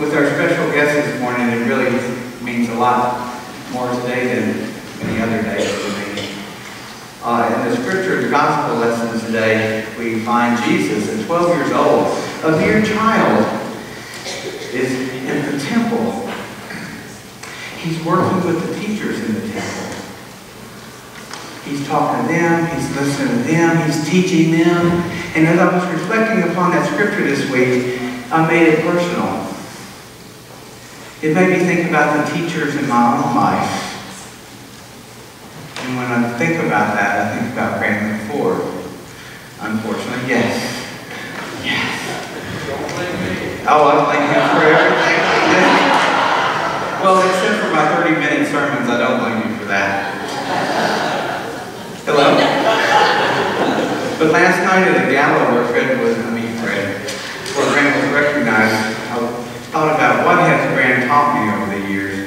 With our special guest this morning, it really means a lot more today than any other day for me. In the scripture gospel lesson today, we find Jesus at 12 years old, a mere child, is in the temple. He's working with the teachers in the temple. He's talking to them, he's listening to them, he's teaching them. And as I was reflecting upon that scripture this week, I made it personal. It made me think about the teachers in my own life. And when I think about that, I think about Reverend Ford. Unfortunately, yes. Yes. Oh, I blame him for everything. Well, except for my 30-minute sermons, I don't blame you for that. Hello? But last night at a gala where Fred was recognized, I thought about what has Grant taught me over the years.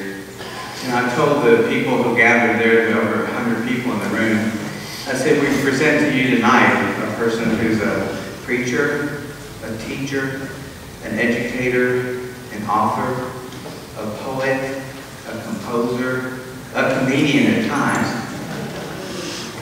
And I told the people who gathered there, there were over 100 people in the room, I said, we present to you tonight a person who's a preacher, a teacher, an educator, an author, a poet, a composer, a comedian at times,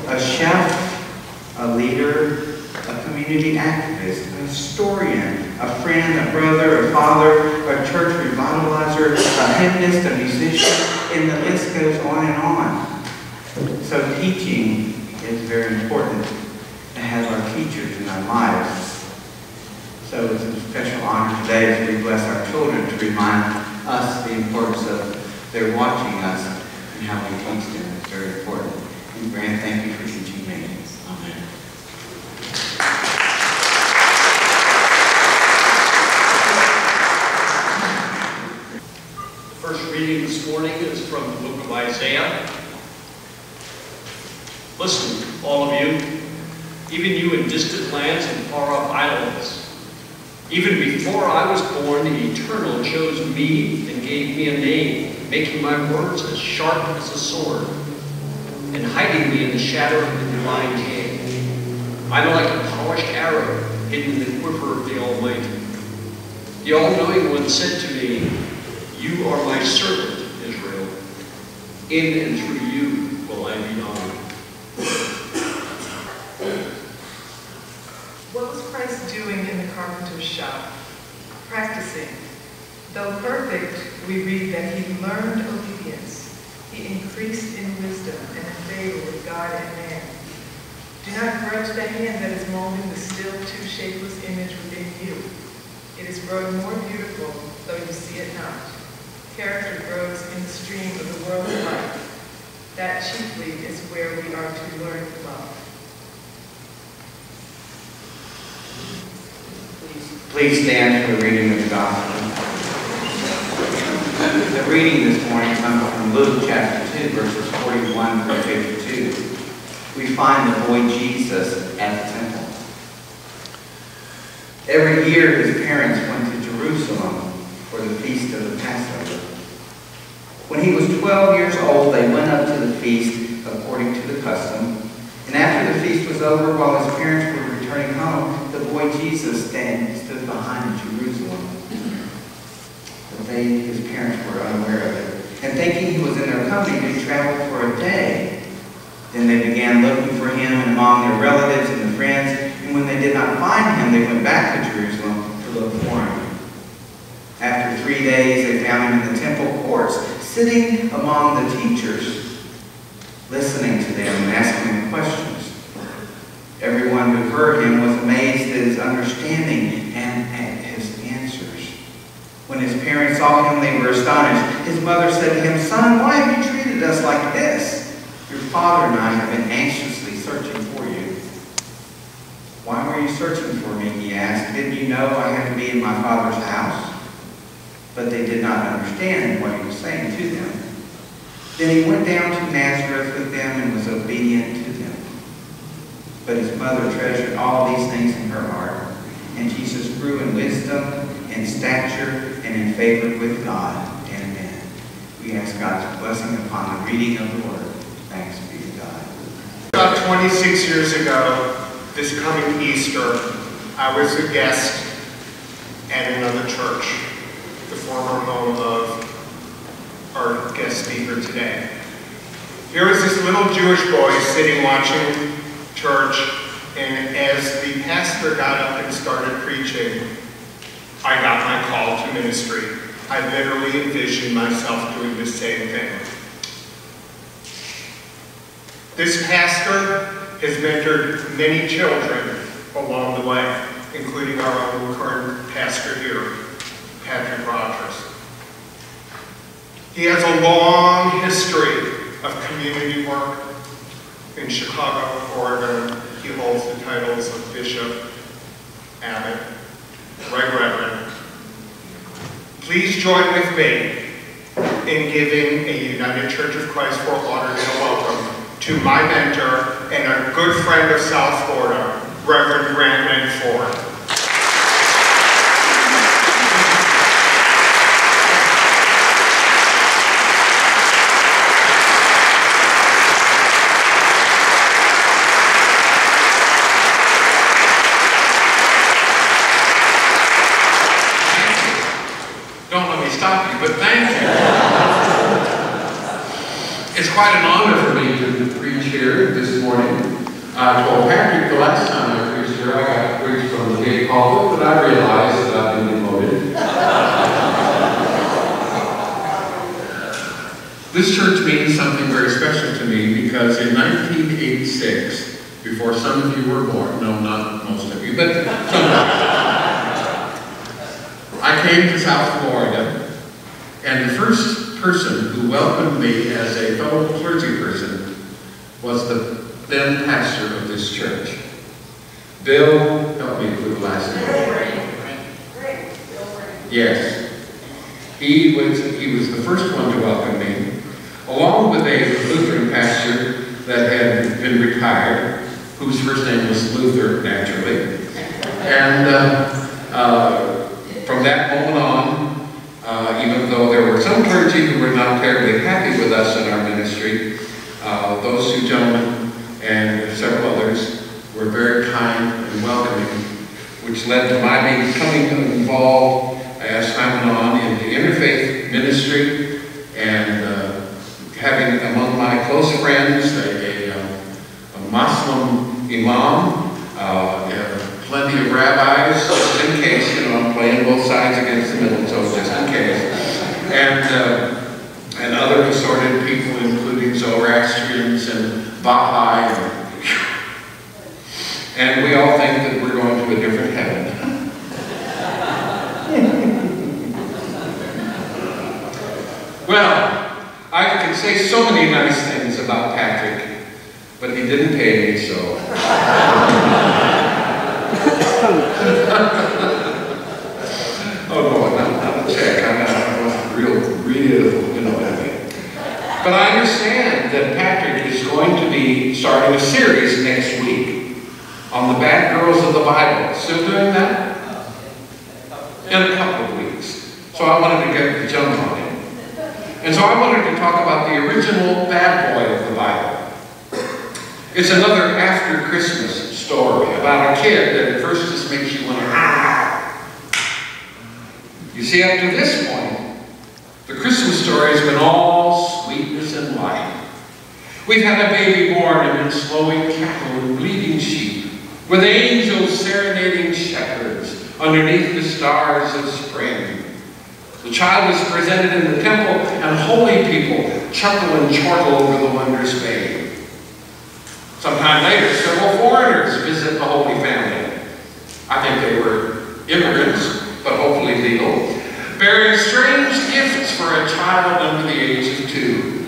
a chef, a leader, a community activist, a historian, a friend, a brother, a father, a church revitalizer, a hymnist, a musician, and the list goes on and on. So teaching is very important to have our teachers in our lives. So it's a special honor today as we bless our children to remind us the importance of their watching us and how we teach them. It's very important. And Grant, thank you for teaching me. Amen. The first reading this morning is from the book of Isaiah. Listen, all of you, even you in distant lands and far-off islands. Even before I was born, the Eternal chose me and gave me a name, making my words as sharp as a sword, and hiding me in the shadow of the divine King. I'm like a polished arrow hidden in the quiver of the Almighty. The All-Knowing One said to me, "You are my servant, Israel. In and through you will I be honored." What was Christ doing in the carpenter's shop? Practicing. Though perfect, we read that he learned obedience. He increased in wisdom and in favor with God and man. Do not grudge the hand that is molding the still too shapeless image within you. It is growing more beautiful, though you see it not. Character grows in the stream of the world of life. That chiefly is where we are to learn love. Please stand for the reading of the gospel. The reading this morning comes from Luke chapter 2, verses 41 through 52. We find the boy Jesus at the temple. Every year his parents went to Jerusalem for the feast of the Passover. When he was 12 years old, they went up to the feast according to the custom. And after the feast was over, while his parents were returning home, the boy Jesus stood behind Jerusalem. But his parents were unaware of it. And thinking he was in their company, they traveled for a day. Then they began looking for him among their relatives and friends. And when they did not find him, they went back to Jerusalem to look for him. After 3 days, they found him in the temple courts, sitting among the teachers, listening to them and asking them questions. Everyone who heard him was amazed at his understanding and at his answers. When his parents saw him, they were astonished. His mother said to him, "Son, why have you treated us like this? Your father and I have been anxiously searching for you." "Why were you searching for me?" he asked. "Didn't you know I had to be in my father's house?" But they did not understand what he was saying to them. Then he went down to Nazareth with them and was obedient to them. But his mother treasured all these things in her heart. And Jesus grew in wisdom, in stature, and in favor with God and men. We ask God's blessing upon the reading of the Word. Thanks be to God. About 26 years ago, this coming Easter, I was a guest at another church, the former home of our guest speaker today. Here was this little Jewish boy sitting watching church, and as the pastor got up and started preaching, I got my call to ministry. I literally envisioned myself doing the same thing. This pastor has mentored many children along the way, including our own current pastor here, Patrick Rogers. He has a long history of community work in Chicago, Oregon. He holds the titles of Bishop, Abbot, Reverend. Please join with me in giving a United Church of Christ Fort Lauderdale welcome to my mentor and a good friend of South Florida, Reverend Lynn. Don't let me stop you, but thank you. It's quite an honor for me to preach here this morning. I told Patrick the last time I preached here, I got to preach from the gate pulpit, but I realized that I've been demoted. This church means something very special to me because in 1986, before some of you were born, no, not most of you, but some of you, I came to South Florida, and the first person who welcomed me as a fellow clergy person was the then pastor of this church. Bill, help me with the last name. Yes. He was the first one to welcome me, along with a Lutheran pastor that had been retired, whose first name was Luther, naturally. And from that moment on, even though there were some clergy who were not terribly happy with us in our ministry, those two gentlemen and several others were very kind and welcoming, which led to my becoming involved as time went on in the interfaith ministry and having among my close friends a Muslim imam, plenty of rabbis, just in case, you know, I'm playing both sides against the middle, so just in case. And other assorted people, including Zoroastrians and Baha'i. And we all think that we're going to a different heaven. Well, I can say so many nice things about Patrick, but he didn't pay me, so. Oh no, not a check. I'm not real, you know what I mean. But I understand that Patrick is going to be starting a series next week on the bad girls of the Bible. Still doing that? In a couple of weeks. So I wanted to get the jump on him. And so I wanted to talk about the original bad boy of the Bible. It's another after Christmas story about a kid that at first just makes you want to howl. You see, up to this point, the Christmas story has been all sweetness and light. We've had a baby born amidst lowing cattle and bleating sheep, with angels serenading shepherds underneath the stars of spring. The child is presented in the temple, and holy people chuckle and chortle over the wondrous babe. Sometime later, several foreigners visit the Holy Family. I think they were immigrants, but hopefully legal, bearing strange gifts for a child under the age of 2.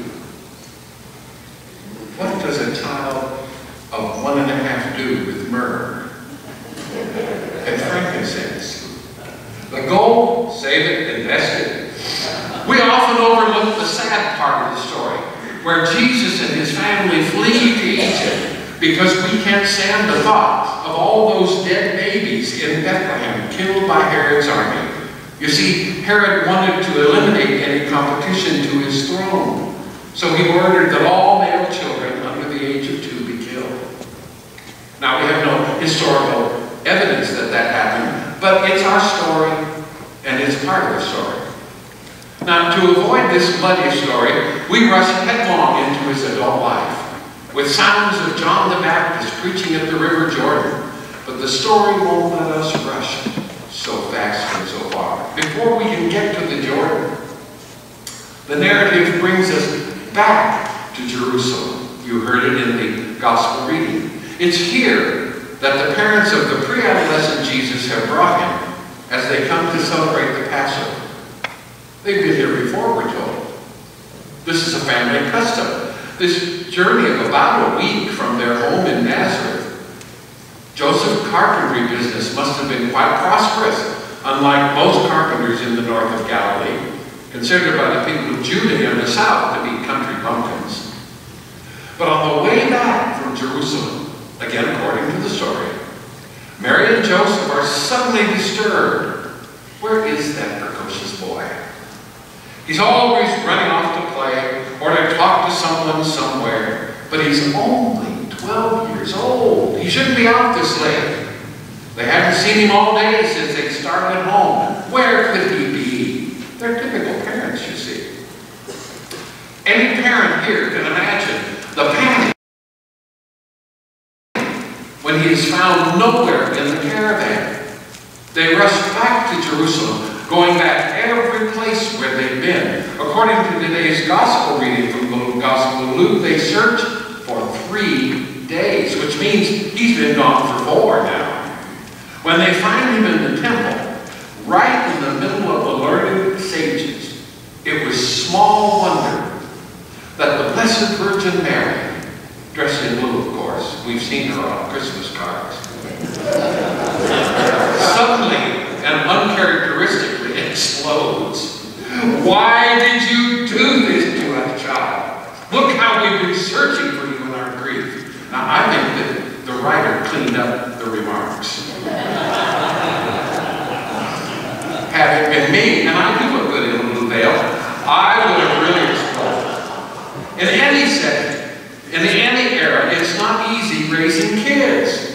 What does a child of 1.5 do with myrrh and frankincense? The gold, save it, invest it. We often overlook the sad part of the story, where Jesus and his family flee to Egypt because we can't stand the thought of all those dead babies in Bethlehem killed by Herod's army. You see, Herod wanted to eliminate any competition to his throne, so he ordered that all male children under the age of 2 be killed. Now, we have no historical evidence that that happened, but it's our story, and it's part of the story. Now, to avoid this bloody story, we rush headlong into his adult life, with sounds of John the Baptist preaching at the River Jordan. But the story won't let us rush so fast and so far. Before we can get to the Jordan, the narrative brings us back to Jerusalem. You heard it in the gospel reading. It's here that the parents of the pre-adolescent Jesus have brought him as they come to celebrate the Passover. They've been here before, we're told. This is a family custom. This journey of about a week from their home in Nazareth. Joseph's carpentry business must have been quite prosperous, unlike most carpenters in the north of Galilee, considered by the people of Judea and the south to be country bumpkins. But on the way back from Jerusalem, again according to the story, Mary and Joseph are suddenly disturbed. Where is that precocious boy? He's always running off to play or to talk to someone somewhere, but he's only 12 years old. He shouldn't be out this late. They haven't seen him all day since they started home. Where could he be? They're typical parents, you see. Any parent here can imagine the panic when he is found nowhere in the caravan. They rush back to Jerusalem, going back every place where they've been. According to today's gospel reading from the Gospel of Luke, they search for 3 days, which means he's been gone for 4 now. When they find him in the temple, right in the middle of the learned sages, it was small wonder that the Blessed Virgin Mary, dressed in blue, of course, we've seen her on Christmas cards, suddenly and uncharacteristically explodes. Why did you do this to us, child? Look how we've been searching for you in our grief. Now, I think that the writer cleaned up the remarks. Had it been me, and I do look good in a blue veil, I would have really exploded. In any setting, in any era, it's not easy raising kids.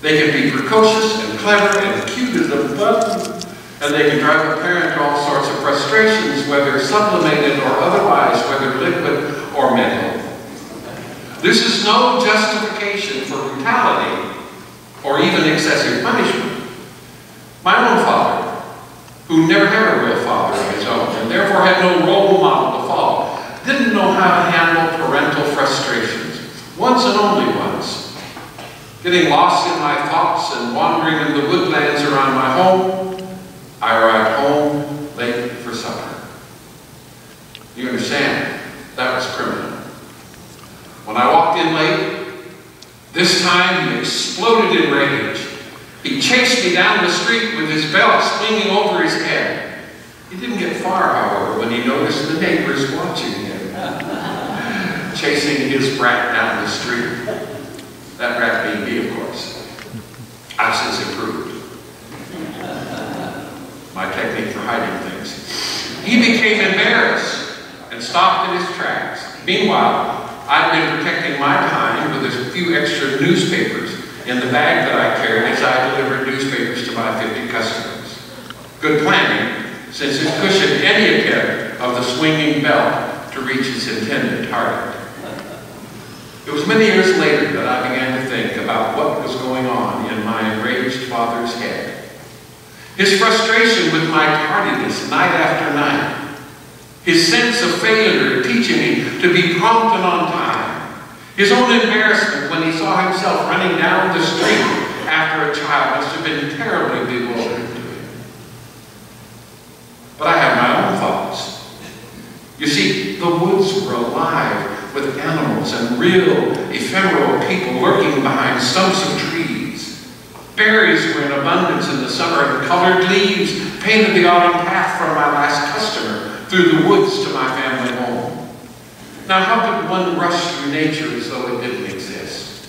They can be precocious and clever and cute as a button, and they can drive a parent to all sorts of frustrations, whether sublimated or otherwise, whether liquid or mental. This is no justification for brutality or even excessive punishment. My own father, who never had a real father of his own, and therefore had no role model to follow, didn't know how to handle parental frustrations. Once and only once. Getting lost in my thoughts and wandering in the woodlands around my home, I arrived home late for supper. You understand? That was criminal. When I walked in late, this time he exploded in rage. He chased me down the street with his belt swinging over his head. He didn't get far, however, when he noticed the neighbors watching him, chasing his brat down the street. That brat being me, of course. I've since improved my technique for hiding things. He became embarrassed and stopped in his tracks. Meanwhile, I've been protecting my time with a few extra newspapers in the bag that I carried as I delivered newspapers to my 50 customers. Good planning, since it cushioned any attempt of the swinging belt to reach its intended target. It was many years later that I began to think about what was going on in my enraged father's head. His frustration with my tardiness night after night. His sense of failure at teaching me to be prompt and on time. His own embarrassment when he saw himself running down the street after a child must have been terribly bewildering to him. But I have my own thoughts. You see, the woods were alive with animals and real, ephemeral people lurking behind stumps of trees. Berries were in abundance in the summer, and colored leaves painted the autumn path from my last customer through the woods to my family home. Now, how could one rush through nature as though it didn't exist?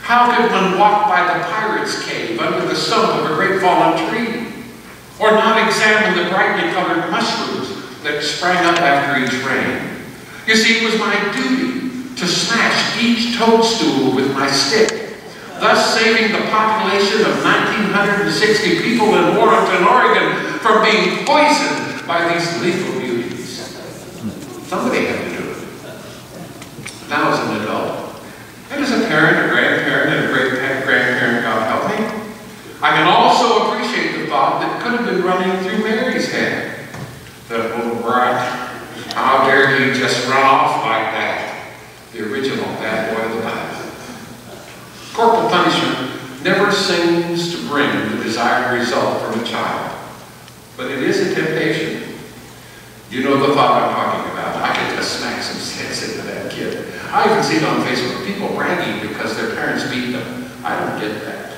How could one walk by the pirate's cave under the stump of a great fallen tree? Or not examine the brightly colored mushrooms that sprang up after each rain? You see, it was my duty to smash each toadstool with my stick, thus saving the population of 1,960 people in Warrenton, Oregon from being poisoned by these lethal beauties. Somebody had to do it. Now as an adult, and as a parent, a grandparent, and a great-grandparent, God help me, I can also appreciate the thought that could have been running through Mary's head. That, oh, right, how dare you just run off like that? The original bad boy of the Bible. Corporal punishment never seems to bring the desired result from a child, but it is a temptation. You know the thought I'm talking about. I could just smack some sense into that kid. I even see it on Facebook, people bragging because their parents beat them. I don't get that.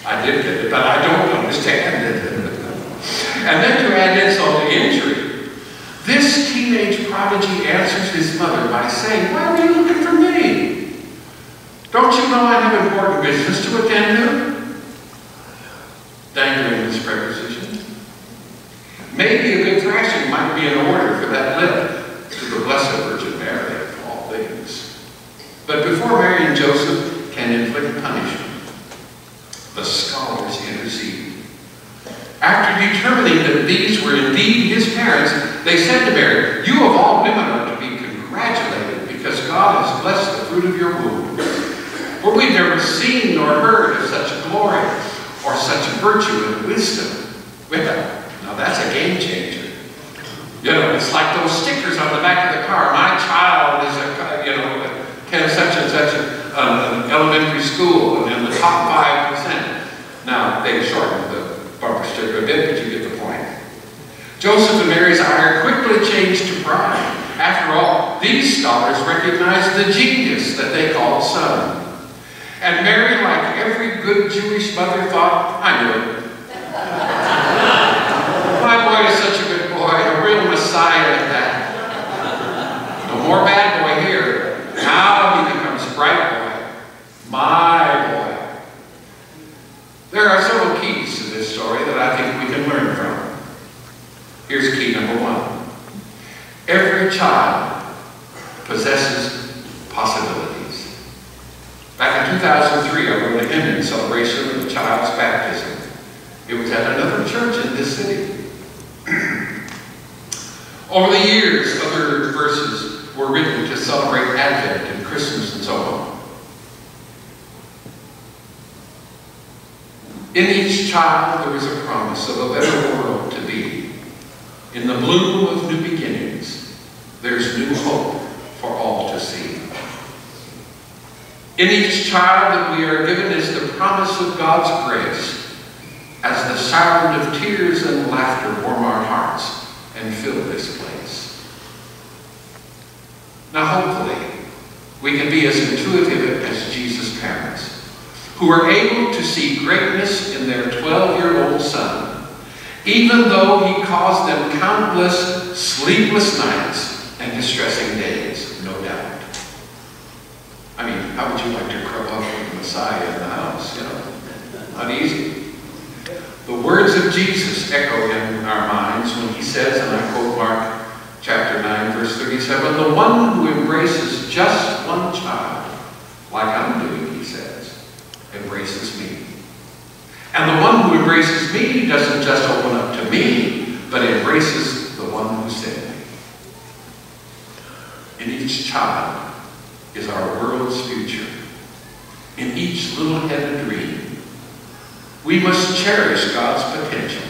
I did get it, but I don't understand it. And then to add insult to injury, this teenage prodigy answers his mother by saying, "Why were you looking for me? Don't you know I have important business to attend to?" Dangling this preposition. Maybe a good thrashing might be in order for that lip to the Blessed Virgin Mary of all things. But before Mary and Joseph can inflict punishment, the scholars intercede. After determining that these were indeed his parents, they said to Mary, "You of all women are to be congratulated because God has blessed the fruit of your womb. For we've never seen nor heard of such glory or such virtue and wisdom." Well, now that's a game changer. You know, it's like those stickers on the back of the car. My child is attends such and such an elementary school and in the top 5%. Now, they shortened the bumper sticker a bit, but you get the point. Joseph and Mary's ire quickly changed to pride. After all, these scholars recognized the genius that they called son. And Mary, like every good Jewish mother, thought, "I knew it. My boy is such a good boy, a real Messiah at that. No more bad boy here. Now he becomes bright boy, my boy." There are several keys to this story that I think we can learn from. Here's key number one. Every child possesses possibilities. Back in 2003, I wrote a hymn in celebration of a child's baptism. It was at another church in this city. Over the years, other verses were written to celebrate Advent and Christmas and so on. In each child, there is a promise of a better world to be. In the bloom of new beginnings, there's new hope for all to see. In each child that we are given is the promise of God's grace, as the sound of tears and laughter warm our hearts and fill this place. Now, hopefully, we can be as intuitive as Jesus' parents, who are able to see greatness in their 12-year-old son, even though he caused them countless sleepless nights and distressing days, no doubt. I mean, how would you like to grow up with the Messiah in the house? You know, not easy. The words of Jesus echo in our minds when he says, and I quote Mark chapter 9, verse 37, "The one who embraces just one child, like I'm doing," he says, "embraces me. And the one who embraces me doesn't just open up to me, but embraces the one who sent me." In each child is our world's future. In each little head a dream. We must cherish God's potential,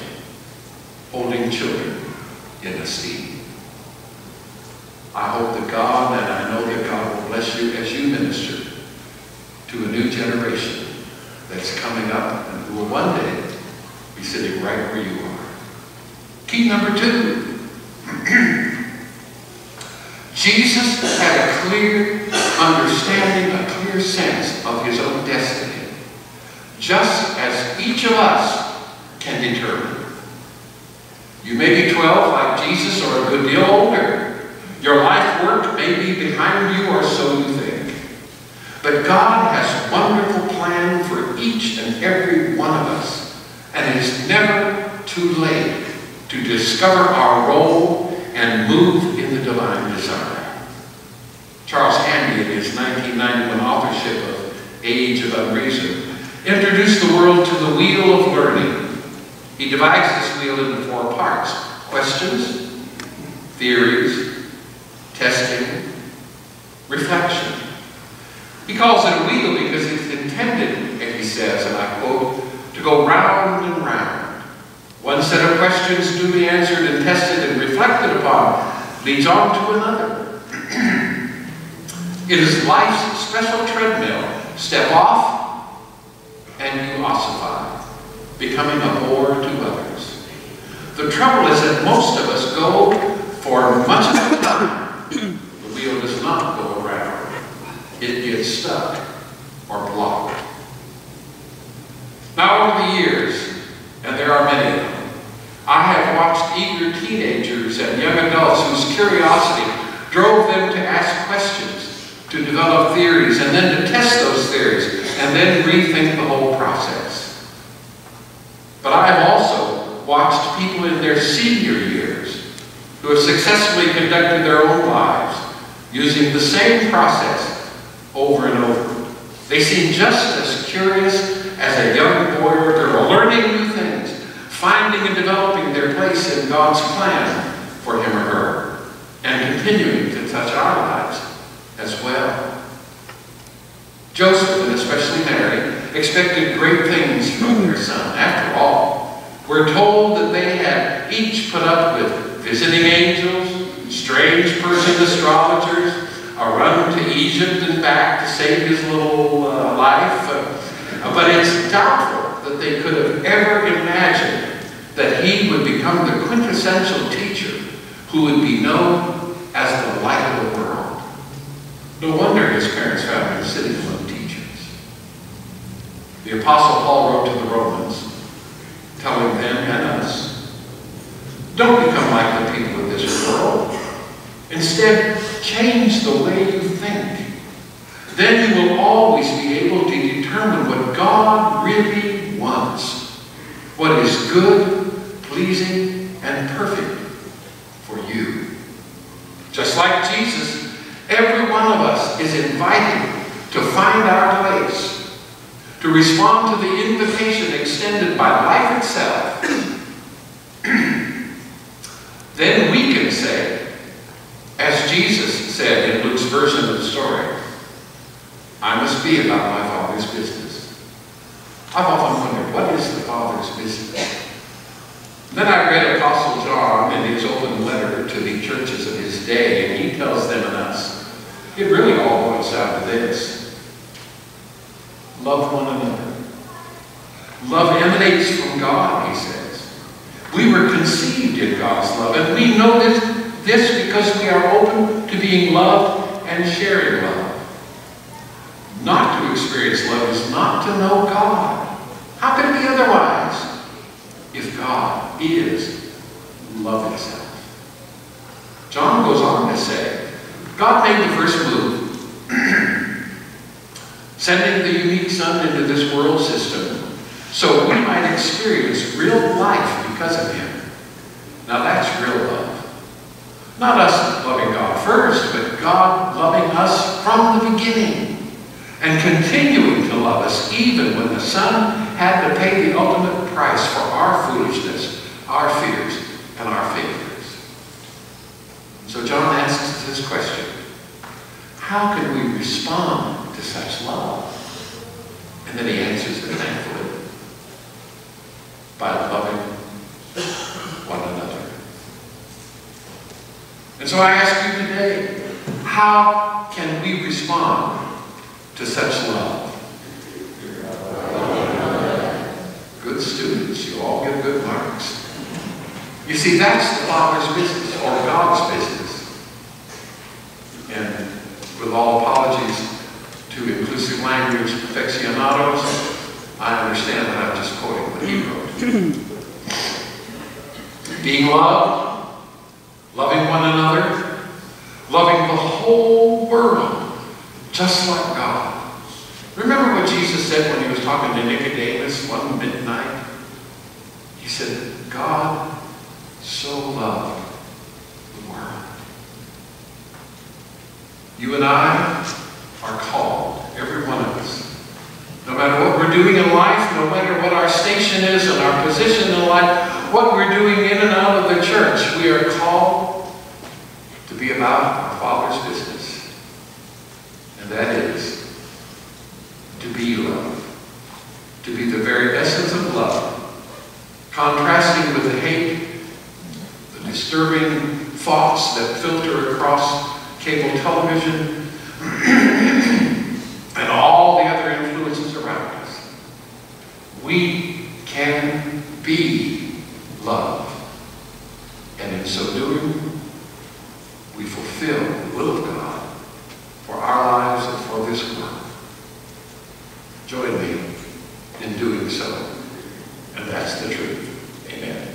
holding children in esteem. I hope that God, and I know that God will bless you as you minister to a new generation that's coming up and who will one day be sitting right where you are. Key number two. Jesus had a clear understanding, a clear sense of his own destiny, just as each of us can determine. You may be 12 like Jesus or a good deal older. Your life work may be behind you, or so you think. But God has a wonderful plan for each and every one of us, and it is never too late to discover our role and move in the divine design. Charles Handy, in his 1991 authorship of Age of Unreason, introduced the world to the wheel of learning. He divides this wheel into 4 parts: questions, theories, calls it a wheel because it's intended, as he says, and I quote, to go round and round. One set of questions duly answered and tested and reflected upon leads on to another. It is life's special treadmill. Step off and you ossify, becoming a bore to others. The trouble is that most of us go for much of the time. The wheel does not go around. It gets stuck or blocked. Now over the years, and there are many of them, I have watched eager teenagers and young adults whose curiosity drove them to ask questions, to develop theories, and then to test those theories, and then rethink the whole process. But I have also watched people in their senior years who have successfully conducted their own lives using the same process over and over. They seem just as curious as a young boy or girl, learning new things, finding and developing their place in God's plan for him or her, and continuing to touch our lives as well. Joseph, and especially Mary, expected great things from their son. After all, we're told that they had each put up with visiting angels, strange Persian astrologers, a run to Egypt and back to save his little life. But it's doubtful that they could have ever imagined that he would become the quintessential teacher who would be known as the light of the world. No wonder his parents found him sitting among teachers. The Apostle Paul wrote to the Romans, telling them and us, don't become like the people of this world. Instead, change the way you think. Then you will always be able to determine what God really wants, what is good, pleasing, and perfect for you. Just like Jesus, every one of us is invited to find our place, to respond to the invitation extended by life itself. Then we can say, as Jesus said in Luke's version of the story, I must be about my Father's business. I've often wondered, what is the Father's business? Then I read Apostle John in his open letter to the churches of his day, and he tells them and us, it really all boils down to this. Love one another. Love emanates from God, he says. We were conceived in God's love, and we know this because we are open to being loved and sharing love. Not to experience love is not to know God. How can it be otherwise if God is love itself? John goes on to say, God made the first move, sending the unique Son into this world system so we might experience real life because of him. Now that's real love. Not us loving God first, but God loving us from the beginning and continuing to love us even when the Son had to pay the ultimate price for our foolishness, our fears, and our failures. So John asks this question, how can we respond to such love? And then he answers it thankfully, by loving one another. And so I ask you today, how can we respond to such love? Good students, you all get good marks. You see, that's the Father's business, or God's business. And with all apologies to inclusive language aficionados, I understand that I'm just quoting what he wrote. Being loved, loving one another, loving the whole world, just like God. Remember what Jesus said when he was talking to Nicodemus one midnight? He said, God so loved the world. You and I are called, every one of us. No matter what we're doing in life, no matter what our station is and our position in life, what we're doing in and out of the church, we are called to be about our Father's business. And that is to be love, to be the very essence of love, contrasting with the hate, the disturbing thoughts that filter across cable television, and all the other influences around us. We can be love. And in so doing, we fulfill the will of God for our lives and for this world. Join me in doing so. And that's the truth. Amen.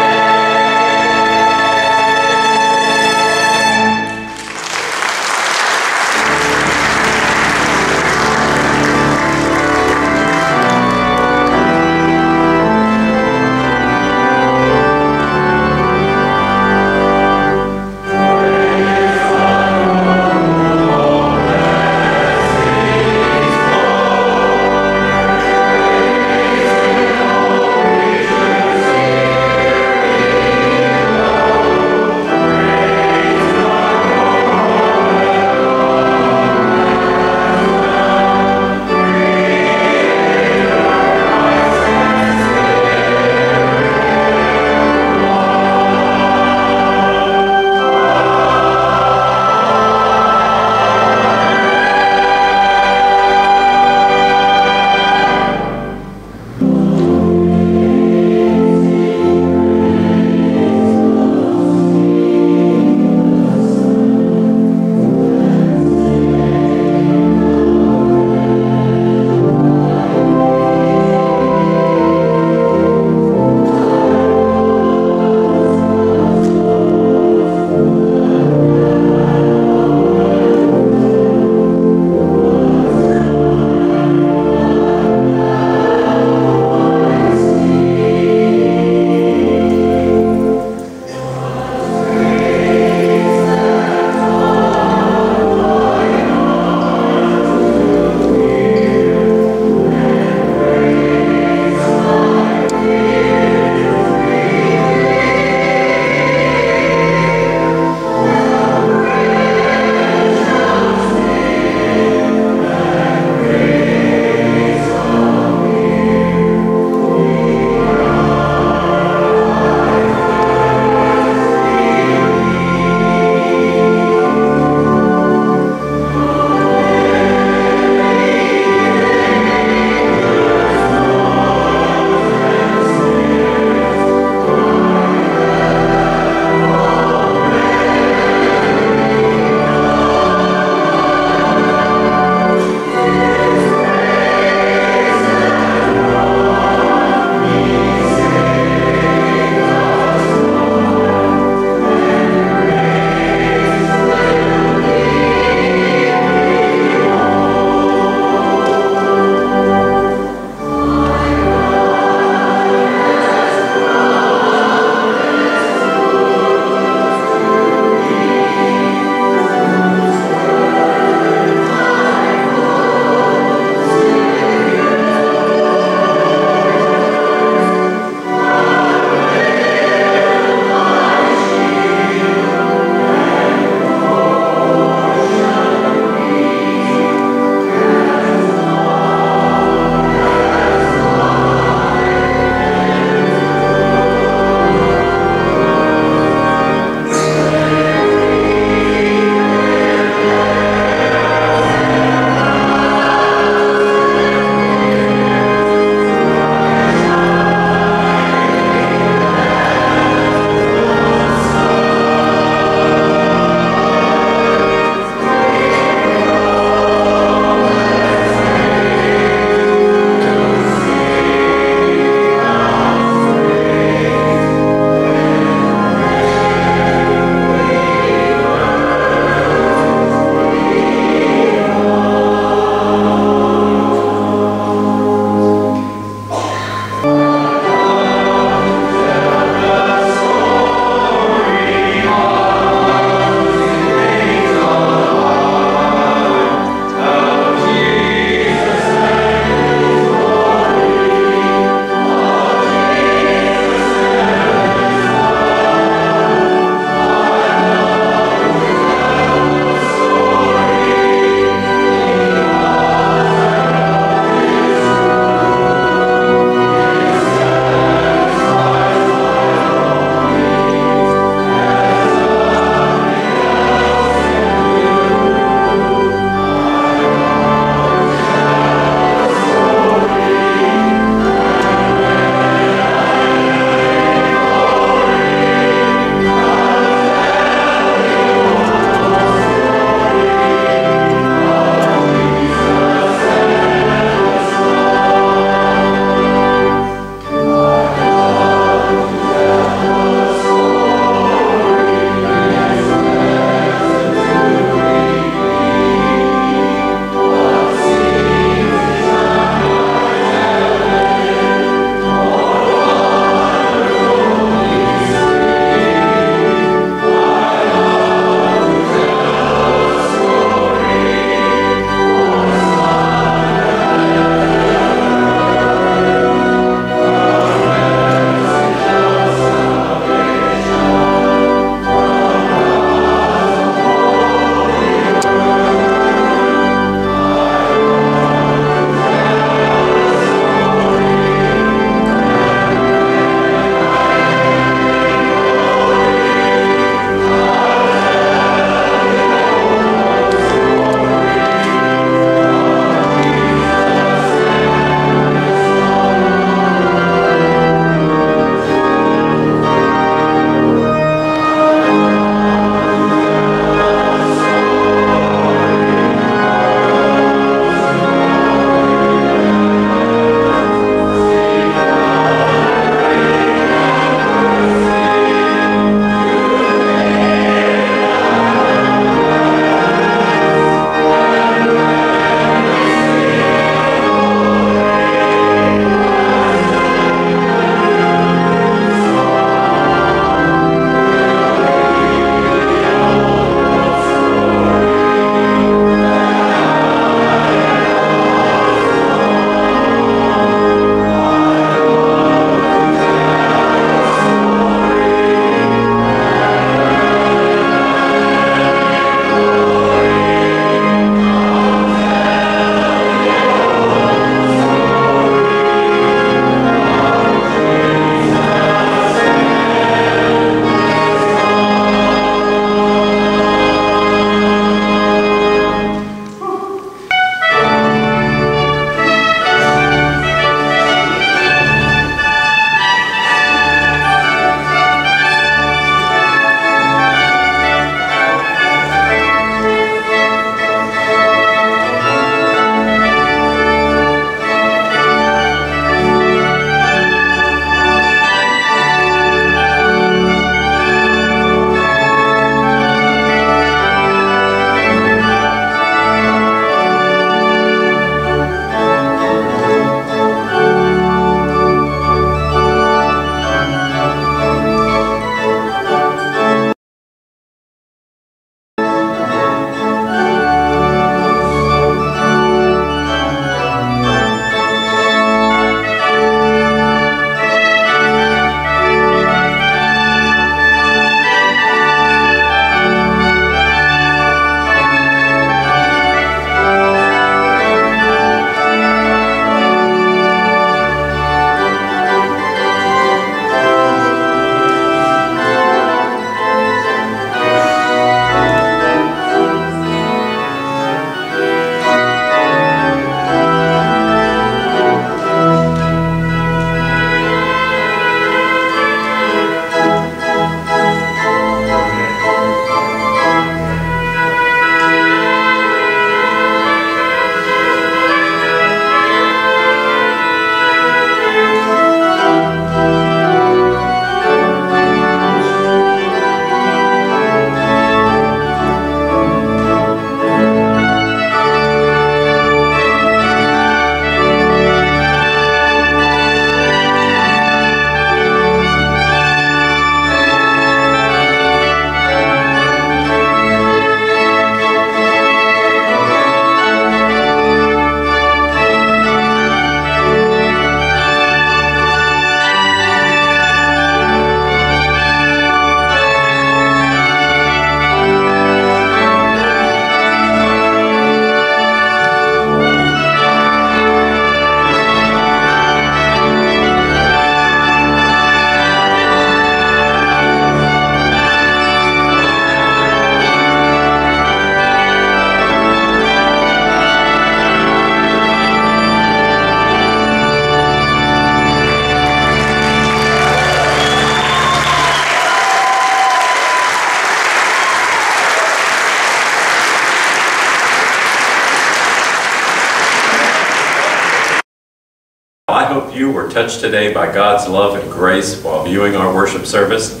I hope you were touched today by God's love and grace while viewing our worship service,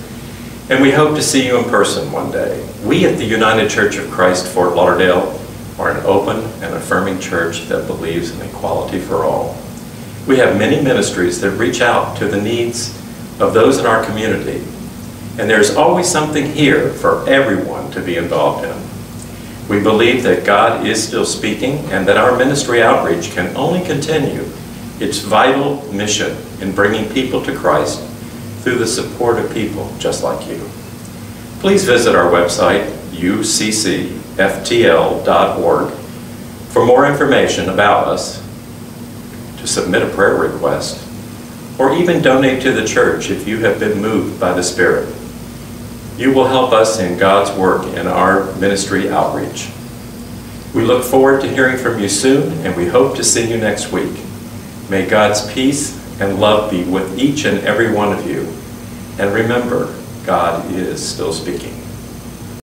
and we hope to see you in person one day. We at the United Church of Christ, Fort Lauderdale, are an open and affirming church that believes in equality for all. We have many ministries that reach out to the needs of those in our community, and there's always something here for everyone to be involved in. We believe that God is still speaking and that our ministry outreach can only continue its vital mission in bringing people to Christ through the support of people just like you. Please visit our website, uccftl.org, for more information about us, to submit a prayer request, or even donate to the church if you have been moved by the Spirit. You will help us in God's work in our ministry outreach. We look forward to hearing from you soon, and we hope to see you next week. May God's peace and love be with each and every one of you. And remember, God is still speaking.